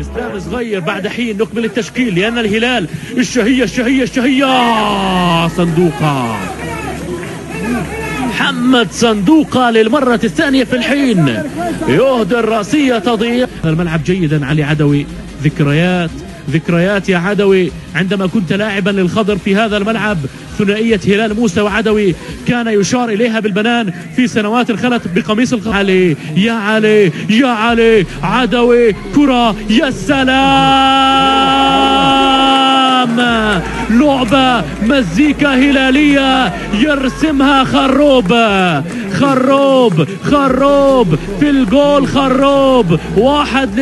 اسلام صغير بعد حين نكمل التشكيل لأن الهلال الشهية صندوقة محمد صندوقة للمرة الثانية في الحين يهدر رأسية تضيع الملعب جيدا. علي عدوي ذكريات يا عدوي عندما كنت لاعبا للخضر في هذا الملعب. ثنائية هلال موسى وعدوي كان يشار إليها بالبنان في سنوات الخلت بقميص علي يا علي عدوي كرة يا سلام. لعبة مزيكا هلالية يرسمها خروب في الجول. خروب واحد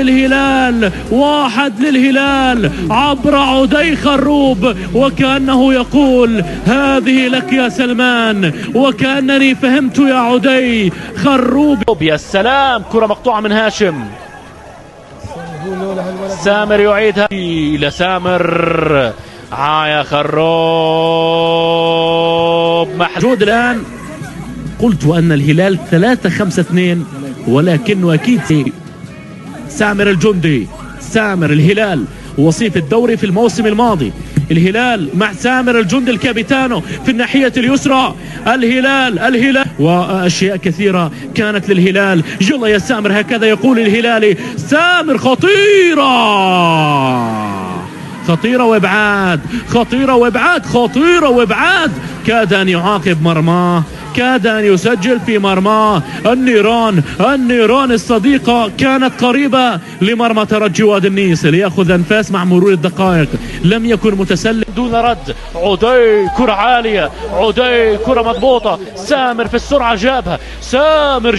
للهلال عبر عدي خروب وكأنه يقول هذه لك يا سلمان وكأنني فهمت يا عدي. خروب يا سلام. كرة مقطوعة من هاشم. سامر يعيدها إلى سامر. يا خروب محجود الآن. قلت أن الهلال 3-5-2 ولكنه أكيد سامر الجندي. سامر الهلال وصيف الدوري في الموسم الماضي. الهلال مع سامر الجندي الكابيتانو في الناحية اليسرى. الهلال وأشياء كثيرة كانت للهلال. يلا يا سامر هكذا يقول الهلالي. سامر خطيرة وإبعاد كاد أن يعاقب مرماه. كاد أن يسجل في مرماه. النيران الصديقة كانت قريبة لمرمى ترجي وادي النيس ليأخذ أنفاس مع مرور الدقائق. لم يكن متسلم دون رد. عدي كرة عالية. عدي كرة مضبوطة. سامر في السرعة جابها. سامر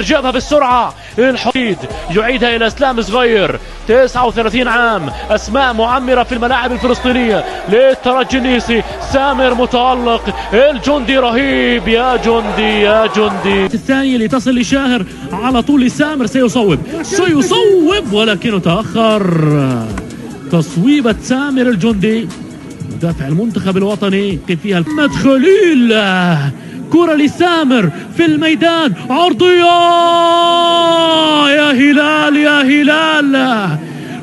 جابها بالسرعة. الحديد يعيدها إلى اسلام صغير 39 عام. أسماء معمرة في الملاعب الفلسطينية للترجي النيسي. سامر متألق. الجندي رهيب. يا جندي الثانية لتصل لشاهر على طول. سامر سيصوب ولكنه تأخر. تصويبة سامر الجندي مدافع المنتخب الوطني فيها محمد خليل. كرة لسامر في الميدان. عرضية يا هلال.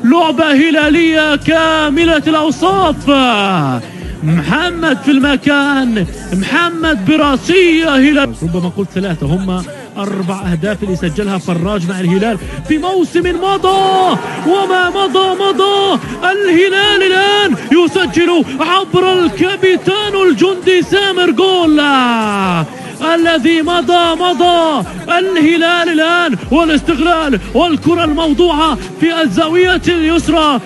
لعبة هلالية كاملة الأوصاف. محمد في المكان. محمد براسية هلال. ربما قلت 3 هم 4 أهداف اللي سجلها فراج مع الهلال في موسم مضى. وما مضى الهلال الآن يسجل عبر الكابيتان الجندي سامر جول الذي مضى الهلال الآن. والاستغلال والكرة الموضوعة في الزاوية اليسرى.